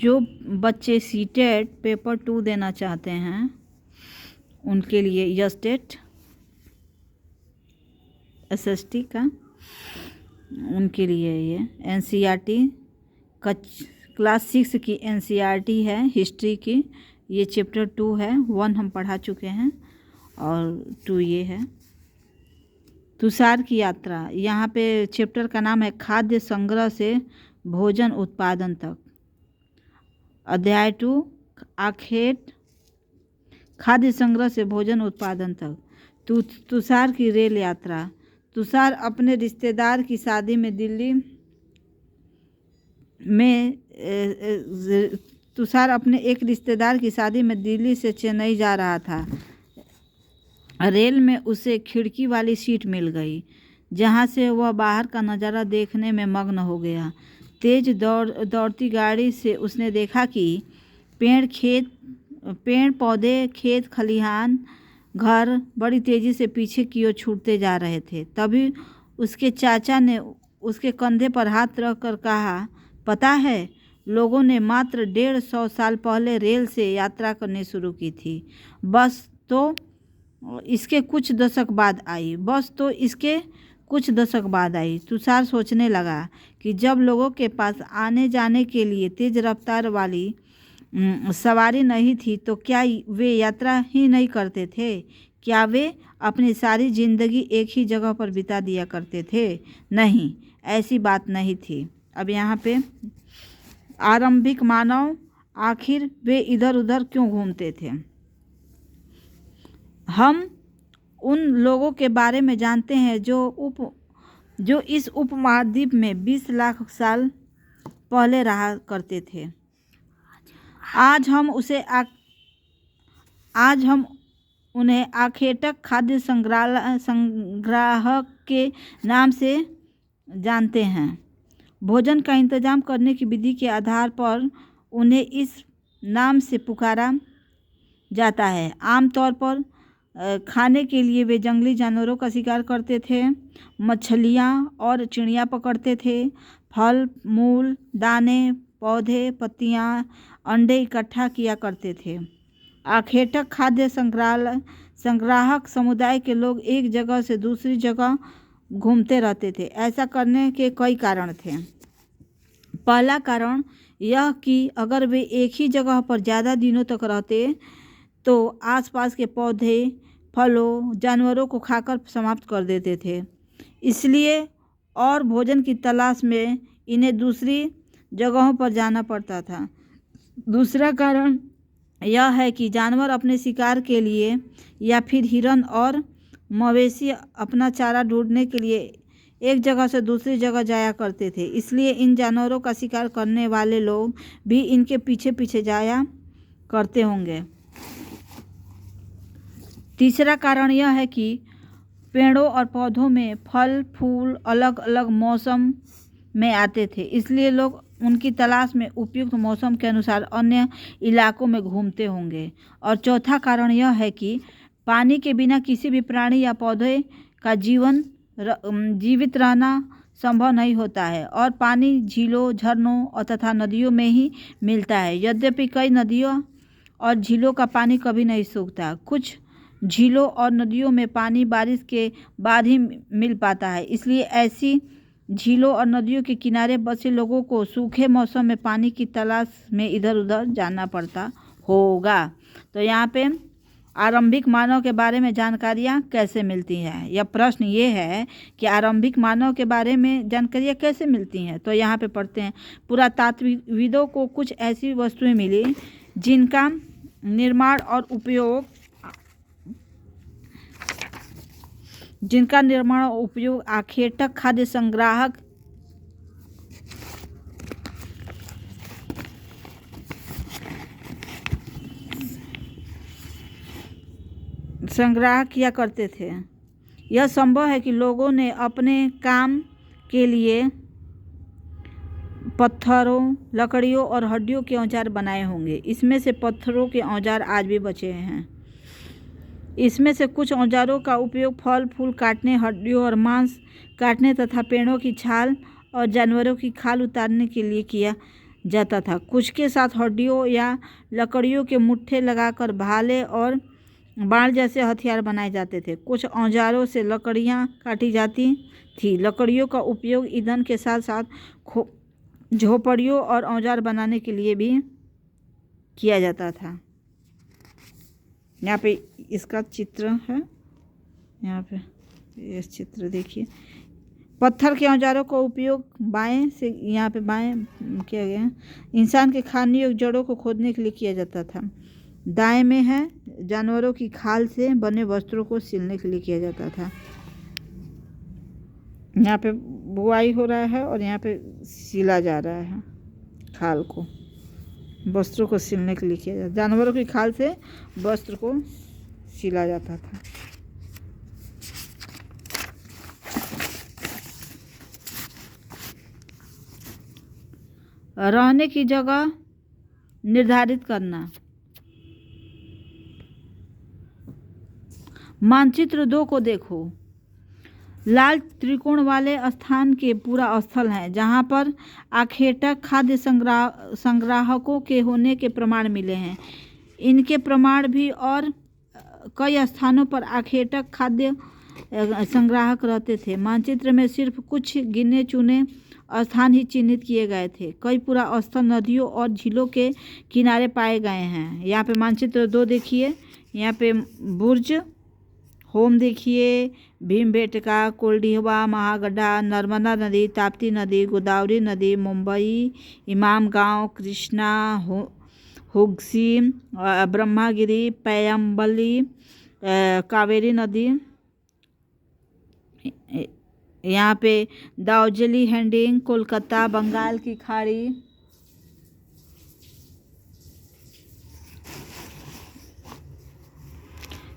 जो बच्चे CTET paper 2 देना चाहते हैं उनके लिए यस्टेट एसएसटी का, उनके लिए ये एनसीईआरटी क्लास 6 की एनसीईआरटी है हिस्ट्री की। ये चैप्टर 2 है, 1 हम पढ़ा चुके हैं और 2 ये है। तुषार की यात्रा, यहाँ पे चैप्टर का नाम है खाद्य संग्रह से भोजन उत्पादन तक। अध्याय 2 आखेट खाद्य संग्रह से भोजन उत्पादन तक। तुषार की रेल यात्रा, तुषार अपने रिश्तेदार की शादी में दिल्ली में तुषार अपने एक रिश्तेदार की शादी में दिल्ली से चेन्नई जा रहा था। रेल में उसे खिड़की वाली सीट मिल गई जहां से वह बाहर का नज़ारा देखने में मग्न हो गया। तेज दौड़ती गाड़ी से उसने देखा कि पेड़ पौधे, खेत खलिहान, घर बड़ी तेज़ी से पीछे की ओर छूटते जा रहे थे। तभी उसके चाचा ने उसके कंधे पर हाथ रख कर कहा, पता है, लोगों ने मात्र 150 साल पहले रेल से यात्रा करनी शुरू की थी। बस तो इसके कुछ दशक बाद आई। तुषार सोचने लगा कि जब लोगों के पास आने जाने के लिए तेज रफ्तार वाली सवारी नहीं थी तो क्या वे यात्रा ही नहीं करते थे? क्या वे अपनी सारी जिंदगी एक ही जगह पर बिता दिया करते थे? नहीं, ऐसी बात नहीं थी। अब यहाँ पे आरंभिक मानव, आखिर वे इधर उधर क्यों घूमते थे? हम उन लोगों के बारे में जानते हैं जो इस उपमहाद्वीप में 20 लाख साल पहले रहा करते थे। आज हम उन्हें आखेटक खाद्य संग्राहक के नाम से जानते हैं। भोजन का इंतजाम करने की विधि के आधार पर उन्हें इस नाम से पुकारा जाता है। आमतौर पर खाने के लिए वे जंगली जानवरों का शिकार करते थे, मछलियाँ और चिड़िया पकड़ते थे, फल मूल, दाने, पौधे, पत्तियाँ, अंडे इकट्ठा किया करते थे। आखेटक खाद्य संग्राहक समुदाय के लोग एक जगह से दूसरी जगह घूमते रहते थे। ऐसा करने के कई कारण थे। पहला कारण यह कि अगर वे एक ही जगह पर ज़्यादा दिनों तक रहते तो आसपास के पौधे, फलों, जानवरों को खाकर समाप्त कर देते थे। इसलिए और भोजन की तलाश में इन्हें दूसरी जगहों पर जाना पड़ता था। दूसरा कारण यह है कि जानवर अपने शिकार के लिए या फिर हिरन और मवेशी अपना चारा ढूंढने के लिए एक जगह से दूसरी जगह जाया करते थे। इसलिए इन जानवरों का शिकार करने वाले लोग भी इनके पीछे पीछे जाया करते होंगे। तीसरा कारण यह है कि पेड़ों और पौधों में फल फूल अलग अलग मौसम में आते थे, इसलिए लोग उनकी तलाश में उपयुक्त मौसम के अनुसार अन्य इलाकों में घूमते होंगे। और चौथा कारण यह है कि पानी के बिना किसी भी प्राणी या पौधे का जीवित रहना संभव नहीं होता है और पानी झीलों, झरनों और तथा नदियों में ही मिलता है। यद्यपि कई नदियों और झीलों का पानी कभी नहीं सूखता। कुछ झीलों और नदियों में पानी बारिश के बाद ही मिल पाता है, इसलिए ऐसी झीलों और नदियों के किनारे बसे लोगों को सूखे मौसम में पानी की तलाश में इधर उधर जाना पड़ता होगा। तो यहाँ पे आरंभिक मानव के बारे में जानकारियाँ कैसे मिलती हैं? यह प्रश्न ये है कि आरंभिक मानव के बारे में जानकारियाँ कैसे मिलती हैं। तो यहाँ पे पढ़ते हैं, पुरातात्विदों को कुछ ऐसी वस्तुएं मिली जिनका निर्माण और उपयोग आखेटक खाद्य संग्रह किया करते थे। यह संभव है कि लोगों ने अपने काम के लिए पत्थरों, लकड़ियों और हड्डियों के औजार बनाए होंगे। इसमें से पत्थरों के औजार आज भी बचे हैं। इसमें से कुछ औजारों का उपयोग फल फूल काटने, हड्डियों और मांस काटने तथा पेड़ों की छाल और जानवरों की खाल उतारने के लिए किया जाता था। कुछ के साथ हड्डियों या लकड़ियों के मुट्ठे लगाकर भाले और बाण जैसे हथियार बनाए जाते थे। कुछ औजारों से लकड़ियां काटी जाती थी। लकड़ियों का उपयोग ईंधन के साथ साथ झोपड़ियों और औजार बनाने के लिए भी किया जाता था। यहाँ पे इसका चित्र है, यहाँ पे ये चित्र देखिए। पत्थर के औजारों का उपयोग बाएं से यहाँ पे बाएं किया गया। इंसान के खाने योग्य जड़ों को खोदने के लिए किया जाता था। दाएं में है जानवरों की खाल से बने वस्त्रों को सिलने के लिए किया जाता था। यहाँ पे बुआई हो रहा है और यहाँ पे सिला जा रहा है। खाल को वस्त्रों को सिलने के लिए किया जाता। जानवरों की खाल से वस्त्र को सिला जाता था। रहने की जगह निर्धारित करना। मानचित्र 2 को देखो। लाल त्रिकोण वाले स्थान के पूरा स्थल हैं जहां पर आखेटक खाद्य संग्राहकों के होने के प्रमाण मिले हैं। इनके प्रमाण भी और कई स्थानों पर आखेटक खाद्य संग्राहक रहते थे। मानचित्र में सिर्फ कुछ गिने चुने स्थान ही चिन्हित किए गए थे। कई पूरा स्थल नदियों और झीलों के किनारे पाए गए हैं। यहाँ पे मानचित्र 2 देखिए। यहाँ पे बुर्ज होम देखिए, भीमबेटका, कोल्डिहवा, महागड्ढा, नर्मदा नदी, ताप्ती नदी, गोदावरी नदी, मुंबई, इमाम गांव, कृष्णा, हुग्सी, ब्रह्मागिरी, पैयम्बली, कावेरी नदी। यहाँ पे दार्जिलिंग हैंडिंग, कोलकाता, बंगाल की खाड़ी।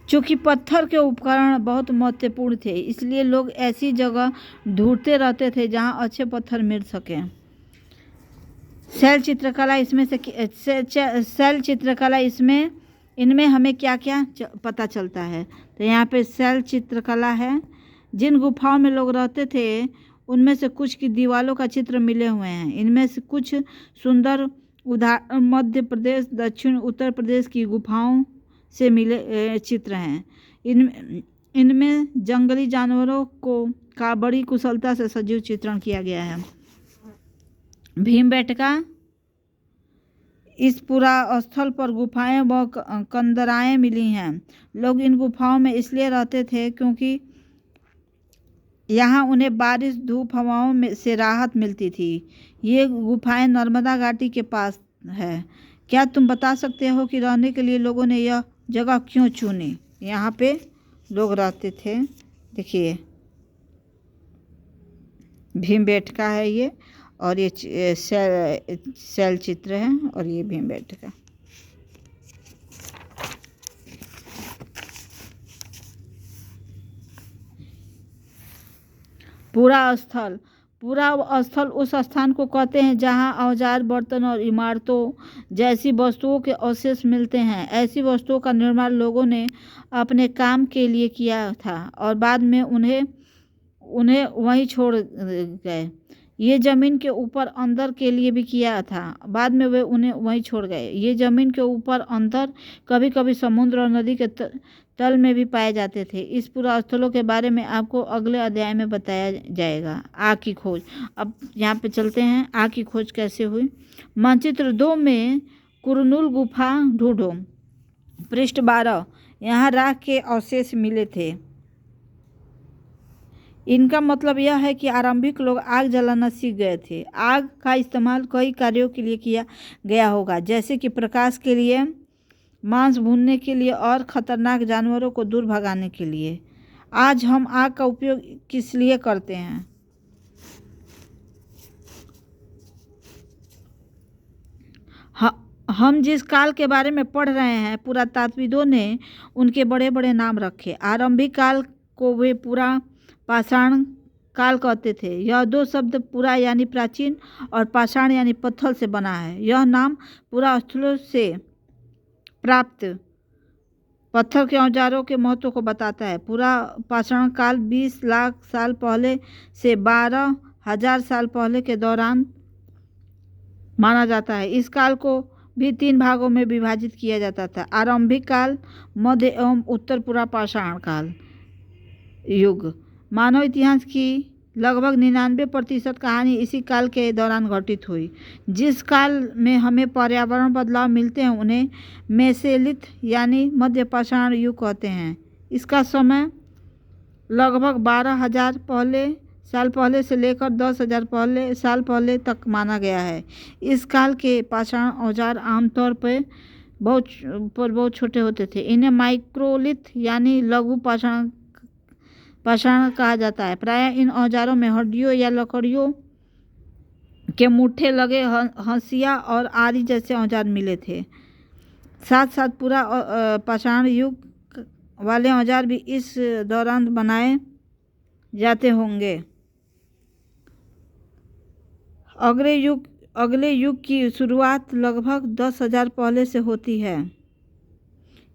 चूँकि पत्थर के उपकरण बहुत महत्वपूर्ण थे, इसलिए लोग ऐसी जगह ढूंढते रहते थे जहां अच्छे पत्थर मिल सकें। शैल चित्रकला इसमें इनमें हमें क्या क्या पता चलता है। तो यहाँ पे शैल चित्रकला है। जिन गुफाओं में लोग रहते थे उनमें से कुछ की दीवारों का चित्र मिले हुए हैं। इनमें से कुछ सुंदर उदाहरण मध्य प्रदेश, दक्षिण उत्तर प्रदेश की गुफाओं से मिले चित्र हैं। इनमें जंगली जानवरों का बड़ी कुशलता से सजीव चित्रण किया गया है। भीमबेटका, इस पूरा स्थल पर गुफाएं व कंदराएं मिली हैं। लोग इन गुफाओं में इसलिए रहते थे क्योंकि यहाँ उन्हें बारिश, धूप, हवाओं में से राहत मिलती थी। ये गुफाएं नर्मदा घाटी के पास है। क्या तुम बता सकते हो कि रहने के लिए लोगों ने यह जगह क्यों चुनी? यहाँ पे लोग रहते थे। देखिए भीमबेटका है ये, और ये शैल चित्र है, और ये भीमबेटका। पूरा स्थल उस स्थान को कहते हैं जहां औजार, बर्तन और इमारतों जैसी वस्तुओं के अवशेष मिलते हैं। ऐसी वस्तुओं का निर्माण लोगों ने अपने काम के लिए किया था और बाद में उन्हें वहीं छोड़ गए। ये ज़मीन के ऊपर अंदर के लिए भी किया था, बाद में वे उन्हें वहीं छोड़ गए। ये ज़मीन के ऊपर अंदर कभी कभी समुद्र और नदी के तल में भी पाए जाते थे। इस पूरा स्थलों के बारे में आपको अगले अध्याय में बताया जाएगा। आग की खोज। अब यहाँ पे चलते हैं, आग की खोज कैसे हुई। मानचित्र 2 में कुरनूल गुफा ढूंढो। पृष्ठ 12। यहाँ राख के अवशेष मिले थे। इनका मतलब यह है कि आरंभिक लोग आग जलाना सीख गए थे। आग का इस्तेमाल कई कार्यों के लिए किया गया होगा, जैसे कि प्रकाश के लिए, मांस भूनने के लिए और खतरनाक जानवरों को दूर भगाने के लिए। आज हम आग का उपयोग किस लिए करते हैं? हम जिस काल के बारे में पढ़ रहे हैं, पुरातात्विदों ने उनके बड़े बड़े नाम रखे। आरंभिक काल को वे पूरा पाषाण काल कहते थे। यह 2 शब्द पुरा यानी प्राचीन और पाषाण यानी पत्थर से बना है। यह नाम पूरा स्थलों से प्राप्त पत्थर के औजारों के महत्व को बताता है। पूरा पाषाण काल 20 लाख साल पहले से 12,000 साल पहले के दौरान माना जाता है। इस काल को भी 3 भागों में विभाजित किया जाता था: आरंभिक काल, मध्य एवं उत्तर पुरापाषाण काल युग। मानव इतिहास की लगभग 99% कहानी इसी काल के दौरान घटित हुई। जिस काल में हमें पर्यावरण बदलाव मिलते हैं उन्हें मेसेलिथ यानी मध्य पाषाण युग कहते हैं। इसका समय लगभग 12,000 साल पहले से लेकर 10,000 साल पहले तक माना गया है। इस काल के पाषाण औजार आमतौर पर बहुत छोटे होते थे। इन्हें माइक्रोलिथ यानी लघु पाषाण कहा जाता है। प्रायः इन औजारों में हड्डियों या लकड़ियों के मुट्ठे लगे हंसिया और आरी जैसे औजार मिले थे। साथ साथ पूरा पाषाण युग वाले औजार भी इस दौरान बनाए जाते होंगे। अगले युग की शुरुआत लगभग 10,000 पहले से होती है।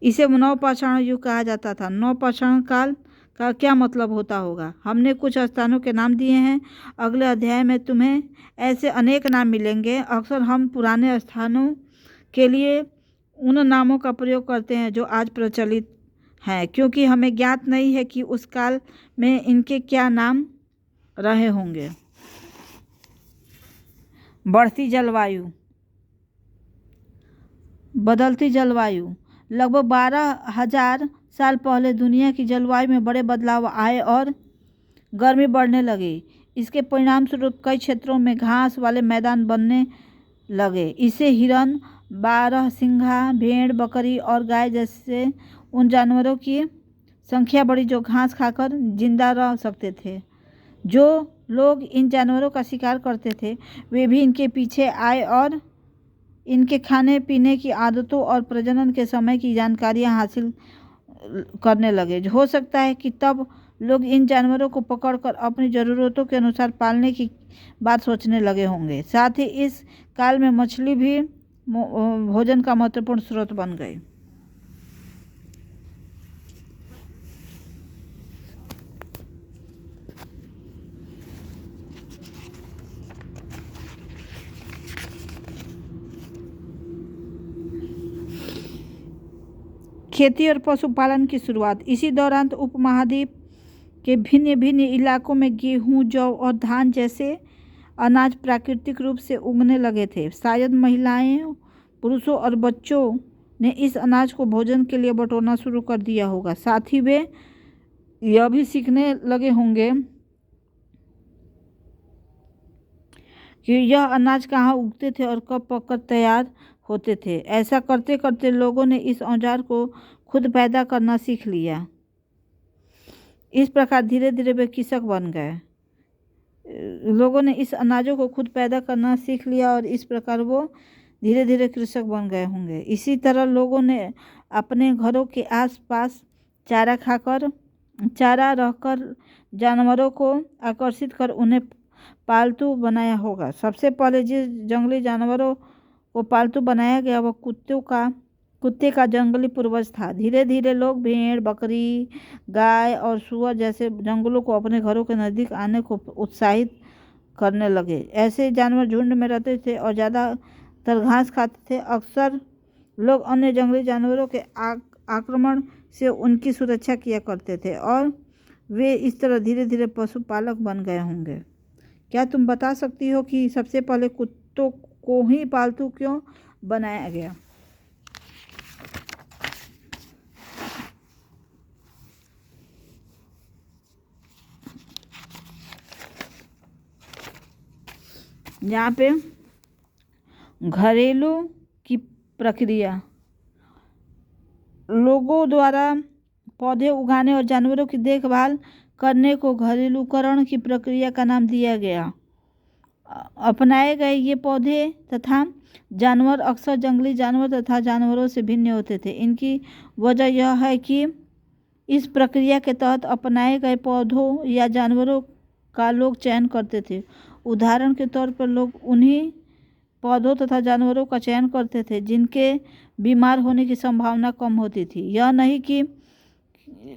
इसे नवपाषाण युग कहा जाता था। नवपाषाण काल का क्या मतलब होता होगा? हमने कुछ स्थानों के नाम दिए हैं। अगले अध्याय में तुम्हें ऐसे अनेक नाम मिलेंगे। अक्सर हम पुराने स्थानों के लिए उन नामों का प्रयोग करते हैं जो आज प्रचलित हैं, क्योंकि हमें ज्ञात नहीं है कि उस काल में इनके क्या नाम रहे होंगे। बढ़ती जलवायु, बदलती जलवायु। लगभग 12,000 साल पहले दुनिया की जलवायु में बड़े बदलाव आए और गर्मी बढ़ने लगी। इसके परिणाम स्वरूप कई क्षेत्रों में घास वाले मैदान बनने लगे। इसे हिरन, बारहसिंघा, भेड़, बकरी और गाय जैसे उन जानवरों की संख्या बढ़ी जो घास खाकर जिंदा रह सकते थे। जो लोग इन जानवरों का शिकार करते थे वे भी इनके पीछे आए और इनके खाने पीने की आदतों और प्रजनन के समय की जानकारियां हासिल करने लगे। हो सकता है कि तब लोग इन जानवरों को पकड़कर अपनी ज़रूरतों के अनुसार पालने की बात सोचने लगे होंगे। साथ ही इस काल में मछली भी भोजन का महत्वपूर्ण स्रोत बन गई। खेती और पशुपालन की शुरुआत। इसी दौरान उपमहाद्वीप के भिन्न भिन्न इलाकों में गेहूं, जौ और धान जैसे अनाज प्राकृतिक रूप से उगने लगे थे। शायद महिलाएं, पुरुषों और बच्चों ने इस अनाज को भोजन के लिए बटोरना शुरू कर दिया होगा। साथ ही वे यह भी सीखने लगे होंगे कि यह अनाज कहाँ उगते थे और कब पककर तैयार होते थे। ऐसा करते करते लोगों ने इस औजार को खुद पैदा करना सीख लिया। इस प्रकार धीरे धीरे वे कृषक बन गए। लोगों ने इस अनाजों को खुद पैदा करना सीख लिया और इस प्रकार वो धीरे धीरे कृषक बन गए होंगे। इसी तरह लोगों ने अपने घरों के आसपास चारा रखकर जानवरों को आकर्षित कर उन्हें पालतू बनाया होगा। सबसे पहले जिस जंगली जानवरों को पालतू बनाया गया वह कुत्ते का जंगली पूर्वज था। धीरे धीरे लोग भेड़, बकरी, गाय और सूअर जैसे जंगलों को अपने घरों के नज़दीक आने को उत्साहित करने लगे। ऐसे जानवर झुंड में रहते थे और ज़्यादातर घास खाते थे। अक्सर लोग अन्य जंगली जानवरों के आक्रमण से उनकी सुरक्षा किया करते थे और वे इस तरह धीरे धीरे पशुपालक बन गए होंगे। क्या तुम बता सकती हो कि सबसे पहले कुत्तों को ही पालतू क्यों बनाया गया? यहाँ पे घरेलू की प्रक्रिया। लोगों द्वारा पौधे उगाने और जानवरों की देखभाल करने को घरेलूकरण की प्रक्रिया का नाम दिया गया। अपनाए गए ये पौधे तथा जानवर अक्सर जंगली जानवर तथा जानवरों से भिन्न होते थे। इनकी वजह यह है कि इस प्रक्रिया के तहत अपनाए गए पौधों या जानवरों का लोग चयन करते थे। उदाहरण के तौर पर लोग उन्हीं पौधों तथा जानवरों का चयन करते थे जिनके बीमार होने की संभावना कम होती थी। यह नहीं कि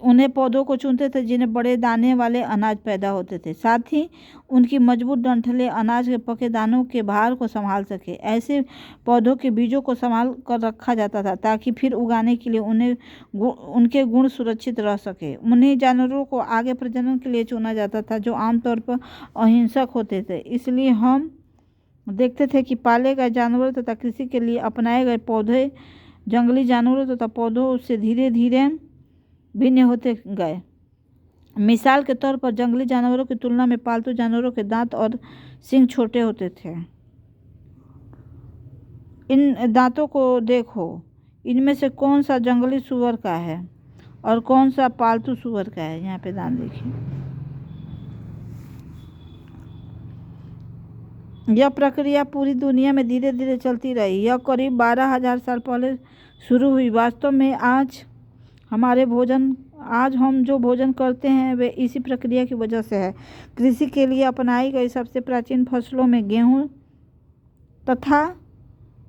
उन्हें पौधों को चुनते थे जिन्हें बड़े दाने वाले अनाज पैदा होते थे, साथ ही उनकी मजबूत डंठलें अनाज के पके दानों के भार को संभाल सके। ऐसे पौधों के बीजों को संभाल कर रखा जाता था ताकि फिर उगाने के लिए उनके गुण सुरक्षित रह सके। उन्हीं जानवरों को आगे प्रजनन के लिए चुना जाता था जो आमतौर पर अहिंसक होते थे। इसलिए हम देखते थे कि पाले गए जानवर तथा कृषि के लिए अपनाए गए पौधे जंगली जानवरों तथा पौधों से धीरे धीरे भिन्न होते गए। मिसाल के तौर पर जंगली जानवरों की तुलना में पालतू जानवरों के दांत और सींग छोटे होते थे। इन दांतों को देखो, इनमें से कौन सा जंगली सूअर का है और कौन सा पालतू सूअर का है। यहाँ पे दांत देखिए। यह प्रक्रिया पूरी दुनिया में धीरे धीरे चलती रही। यह करीब 12,000 साल पहले शुरू हुई। वास्तव में आज हम जो भोजन करते हैं वे इसी प्रक्रिया की वजह से है। कृषि के लिए अपनाई गई सबसे प्राचीन फसलों में गेहूं तथा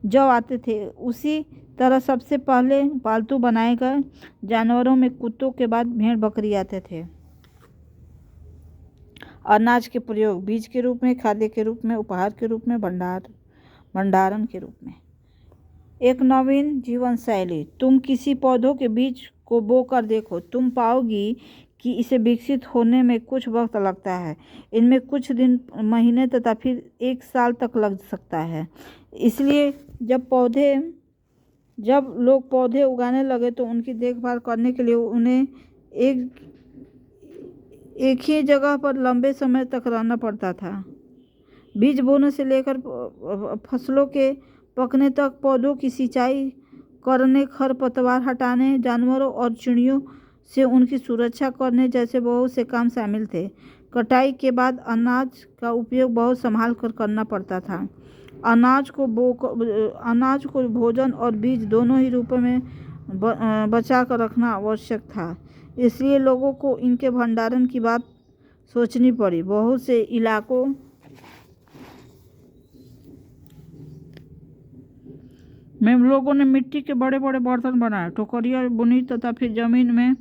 जौ आते थे। उसी तरह सबसे पहले पालतू बनाए गए जानवरों में कुत्तों के बाद भेड़ बकरी आते थे। अनाज के प्रयोग बीज के रूप में, खाद्य के रूप में, उपहार के रूप में, भंडारण के रूप में। एक नवीन जीवन शैली। तुम किसी पौधों के बीज को बोकर देखो, तुम पाओगी कि इसे विकसित होने में कुछ वक्त लगता है। इनमें कुछ दिन, महीने तथा फिर 1 साल तक लग सकता है। इसलिए जब लोग पौधे उगाने लगे तो उनकी देखभाल करने के लिए उन्हें एक ही जगह पर लंबे समय तक रहना पड़ता था। बीज बोने से लेकर फसलों के पकने तक पौधों की सिंचाई करने, खरपतवार हटाने, जानवरों और चिड़ियों से उनकी सुरक्षा करने जैसे बहुत से काम शामिल थे। कटाई के बाद अनाज का उपयोग बहुत संभाल कर करना पड़ता था। अनाज को भोजन और बीज दोनों ही रूपों में बचा कर रखना आवश्यक था। इसलिए लोगों को इनके भंडारण की बात सोचनी पड़ी। बहुत से इलाकों में लोगों ने मिट्टी के बड़े बड़े बर्तन बनाए, टोकरियाँ बुनी तथा फिर जमीन में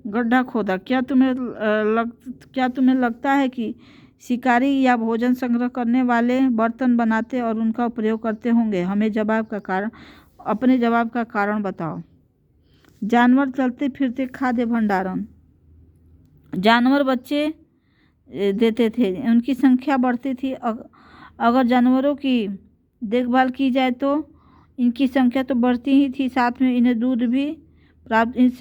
गड्ढा खोदा। क्या तुम्हें लगता है कि शिकारी या भोजन संग्रह करने वाले बर्तन बनाते और उनका प्रयोग करते होंगे? अपने जवाब का कारण बताओ। जानवर चलते फिरते खाद्य भंडारण। जानवर बच्चे देते थे, उनकी संख्या बढ़ती थी। अगर जानवरों की देखभाल की जाए तो इनकी संख्या तो बढ़ती ही थी, साथ में इनसे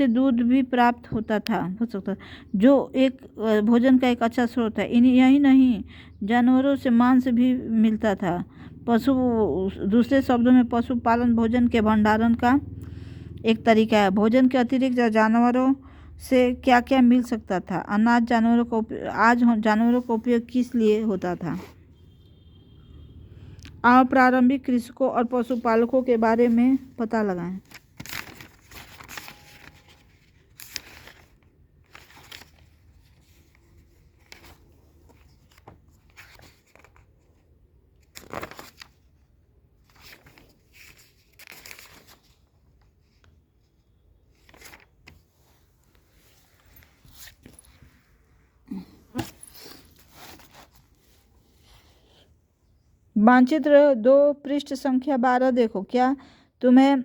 दूध भी प्राप्त हो सकता, जो एक भोजन का एक अच्छा स्रोत है। यही नहीं, जानवरों से मांस भी मिलता था। दूसरे शब्दों में पशुपालन भोजन के भंडारण का एक तरीका है। भोजन के अतिरिक्त जानवरों से क्या क्या मिल सकता था? अनाज। आज जानवरों का उपयोग किस लिए होता था? आओ प्रारंभिक कृषकों और पशुपालकों के बारे में पता लगाएं। मानचित्र 2 पृष्ठ संख्या 12 देखो। क्या तुम्हें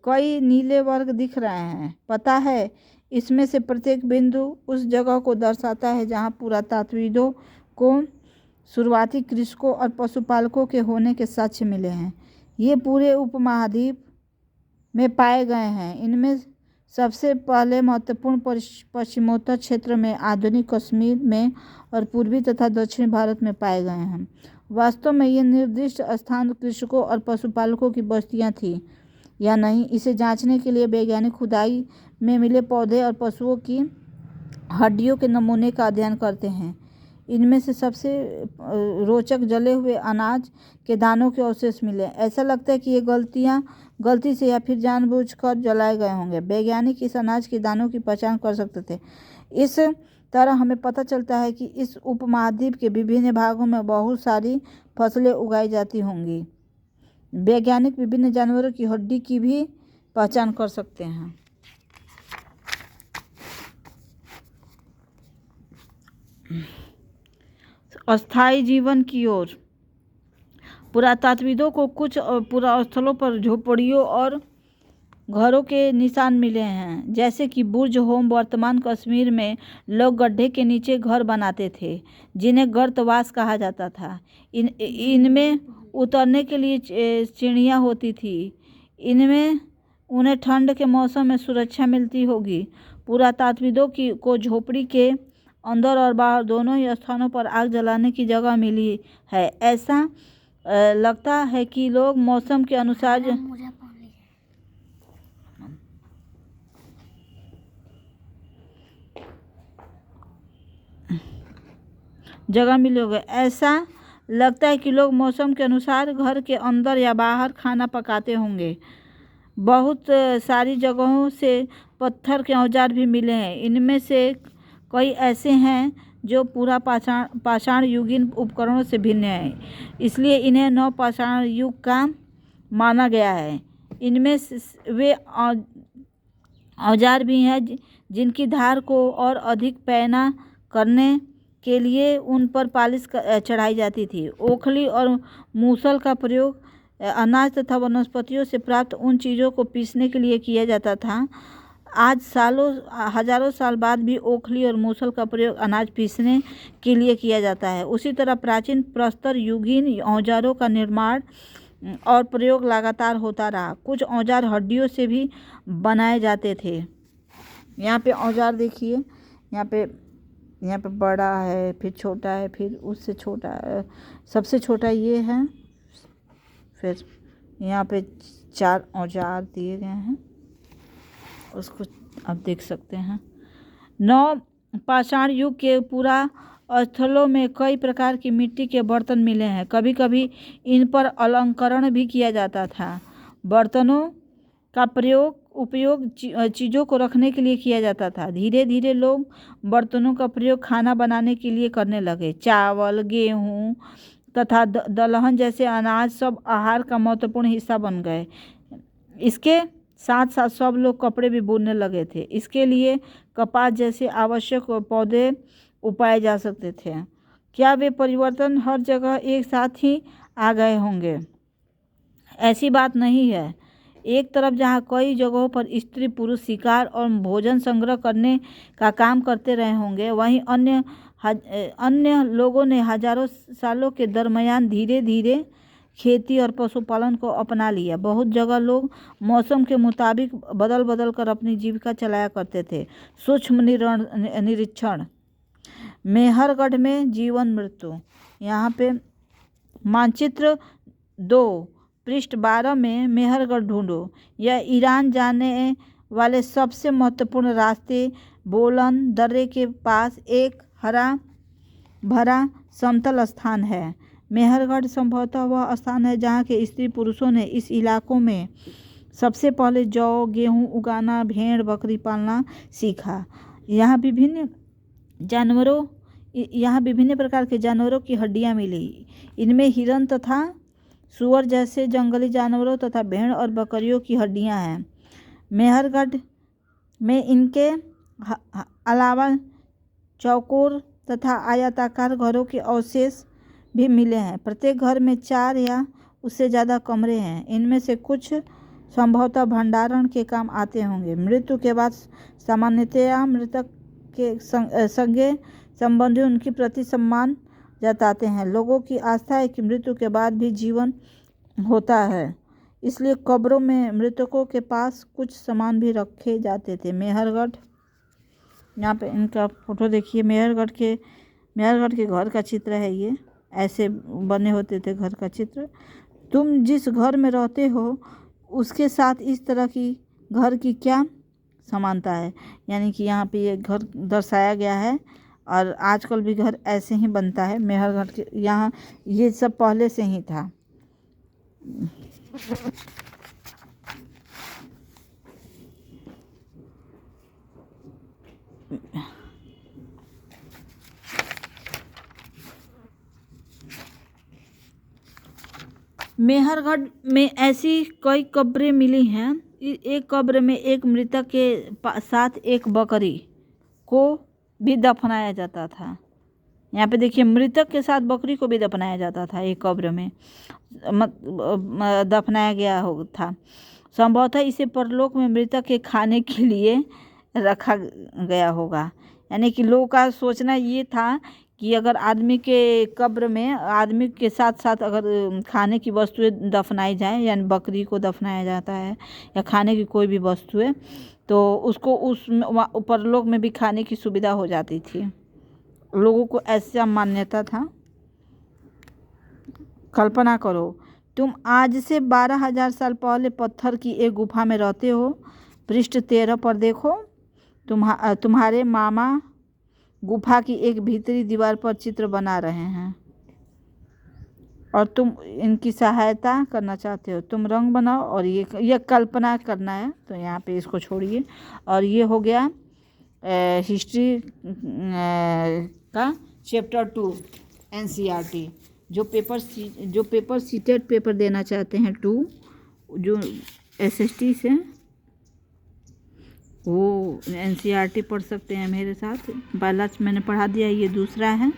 कई नीले वर्ग दिख रहे हैं? पता है, इसमें से प्रत्येक बिंदु उस जगह को दर्शाता है जहां पुरातत्वविदों को शुरुआती कृषकों और पशुपालकों के होने के साक्ष्य मिले हैं। ये पूरे उपमहाद्वीप में पाए गए हैं। इनमें सबसे पहले महत्वपूर्ण पश्चिमोत्तर क्षेत्र में, आधुनिक कश्मीर में और पूर्वी तथा दक्षिणी भारत में पाए गए हैं। वास्तव में ये निर्दिष्ट स्थान कृषकों और पशुपालकों की बस्तियां थीं या नहीं, इसे जांचने के लिए वैज्ञानिक खुदाई में मिले पौधे और पशुओं की हड्डियों के नमूने का अध्ययन करते हैं। इनमें से सबसे रोचक जले हुए अनाज के दानों के अवशेष मिले। ऐसा लगता है कि ये गलती से या फिर जानबूझकर जलाए गए होंगे। वैज्ञानिक इस अनाज के दानों की पहचान कर सकते थे। इस तरह हमें पता चलता है कि इस उपमहाद्वीप के विभिन्न भागों में बहुत सारी फसलें उगाई जाती होंगी। वैज्ञानिक विभिन्न जानवरों की हड्डी की भी पहचान कर सकते हैं। अस्थायी जीवन की ओर। पुरातात्विदों को कुछ पुरास्थलों पर झोपड़ियों और घरों के निशान मिले हैं, जैसे कि बुर्ज होम। वर्तमान कश्मीर में लोग गड्ढे के नीचे घर बनाते थे, जिन्हें गर्तवास कहा जाता था। इनमें उतरने के लिए चिड़ियाँ होती थी। इनमें उन्हें ठंड के मौसम में सुरक्षा मिलती होगी। पुरातात्विदों को झोपड़ी के अंदर और बाहर दोनों ही स्थानों पर आग जलाने की जगह मिली है। ऐसा लगता है कि लोग मौसम के अनुसार ऐसा लगता है कि लोग मौसम के अनुसार घर के अंदर या बाहर खाना पकाते होंगे। बहुत सारी जगहों से पत्थर के औजार भी मिले हैं। इनमें से कई ऐसे हैं जो पूरा पाषाण युगीन उपकरणों से भिन्न हैं, इसलिए इन्हें नवपाषाण युग का माना गया है। इनमें वे औजार भी हैं जिनकी धार को और अधिक पैना करने के लिए उन पर पालिश चढ़ाई जाती थी। ओखली और मूसल का प्रयोग अनाज तथा वनस्पतियों से प्राप्त उन चीज़ों को पीसने के लिए किया जाता था। आज हजारों साल बाद भी ओखली और मूसल का प्रयोग अनाज पीसने के लिए किया जाता है। उसी तरह प्राचीन प्रस्तर युगीन औजारों का निर्माण और प्रयोग लगातार होता रहा। कुछ औजार हड्डियों से भी बनाए जाते थे। यहाँ पे औजार देखिए, यहाँ पे बड़ा है, फिर छोटा है, फिर उससे छोटा है, सबसे छोटा ये है। फिर यहाँ पे 4 औजार दिए गए हैं, उसको आप देख सकते हैं। नवपाषाण युग के पूरा स्थलों में कई प्रकार की मिट्टी के बर्तन मिले हैं। कभी कभी इन पर अलंकरण भी किया जाता था। बर्तनों का उपयोग चीज़ों को रखने के लिए किया जाता था। धीरे धीरे लोग बर्तनों का प्रयोग खाना बनाने के लिए करने लगे। चावल, गेहूँ तथा दलहन जैसे अनाज सब आहार का महत्वपूर्ण हिस्सा बन गए। इसके साथ साथ सब लोग कपड़े भी बुनने लगे थे। इसके लिए कपास जैसे आवश्यक पौधे उपाए जा सकते थे। क्या वे परिवर्तन हर जगह एक साथ ही आ गए होंगे? ऐसी बात नहीं है। एक तरफ जहाँ कई जगहों पर स्त्री पुरुष शिकार और भोजन संग्रह करने का काम करते रहे होंगे, वहीं अन्य लोगों ने हजारों सालों के दरमियान धीरे धीरे खेती और पशुपालन को अपना लिया। बहुत जगह लोग मौसम के मुताबिक बदल बदल कर अपनी जीविका चलाया करते थे। सूक्ष्म निरीक्षण। मेहरगढ़ में जीवन मृत्यु। यहाँ पे मानचित्र 2 पृष्ठ 12 में मेहरगढ़ ढूंढो। यह ईरान जाने वाले सबसे महत्वपूर्ण रास्ते बोलन दर्रे के पास एक हरा भरा समतल स्थान है। मेहरगढ़ संभवतः वह स्थान है जहाँ के स्त्री पुरुषों ने इस इलाकों में सबसे पहले जौ, गेहूँ उगाना, भेड़ बकरी पालना सीखा। यहाँ विभिन्न प्रकार के जानवरों की हड्डियाँ मिली। इनमें हिरन तथा सूअर जैसे जंगली जानवरों तथा भेड़ और बकरियों की हड्डियाँ हैं। मेहरगढ़ में इनके अलावा चौकोर तथा आयताकार घरों के अवशेष भी मिले हैं। प्रत्येक घर में 4 या उससे ज़्यादा कमरे हैं। इनमें से कुछ संभवतः भंडारण के काम आते होंगे। मृत्यु के बाद सामान्यतया मृतक के सगे संबंधी उनके प्रति सम्मान जताते हैं। लोगों की आस्था है कि मृत्यु के बाद भी जीवन होता है, इसलिए कब्रों में मृतकों के पास कुछ सामान भी रखे जाते थे। मेहरगढ़, यहाँ पे इनका फोटो देखिए। मेहरगढ़ के घर का चित्र है। ये ऐसे बने होते थे घर का चित्र। तुम जिस घर में रहते हो उसके साथ इस तरह की घर की क्या समानता है, यानी कि यहाँ पे ये घर दर्शाया गया है और आजकल भी घर ऐसे ही बनता है। मेहरगढ़ के यहाँ ये सब पहले से ही था। मेहरगढ़ में ऐसी कई कब्रें मिली हैं। एक कब्र में एक मृतक के साथ एक बकरी को भी दफनाया जाता था। यहाँ पे देखिए मृतक के साथ बकरी को भी दफनाया जाता था एक कब्र में, दफनाया गया था। संभवतः इसे परलोक में मृतक के खाने के लिए रखा गया होगा। यानी कि लोगों का सोचना ये था कि अगर आदमी के कब्र में आदमी के साथ साथ अगर खाने की वस्तुएं दफनाई जाए, यानी बकरी को दफनाया जाता है या खाने की कोई भी वस्तुएं, तो उसको उस परलोक में भी खाने की सुविधा हो जाती थी। लोगों को ऐसा मान्यता था। कल्पना करो तुम आज से 12,000 साल पहले पत्थर की एक गुफा में रहते हो। पृष्ठ 13 पर देखो, तुम्हारे मामा गुफा की एक भीतरी दीवार पर चित्र बना रहे हैं और तुम इनकी सहायता करना चाहते हो। तुम रंग बनाओ और ये कल्पना करना है, तो यहाँ पे इसको छोड़िए। और ये हो गया हिस्ट्री का चैप्टर 2 NCERT। जो पेपर सीटेड पेपर देना चाहते हैं 2, जो SST से, वो NCERT पढ़ सकते हैं मेरे साथ। पहला मैंने पढ़ा दिया, ये दूसरा है।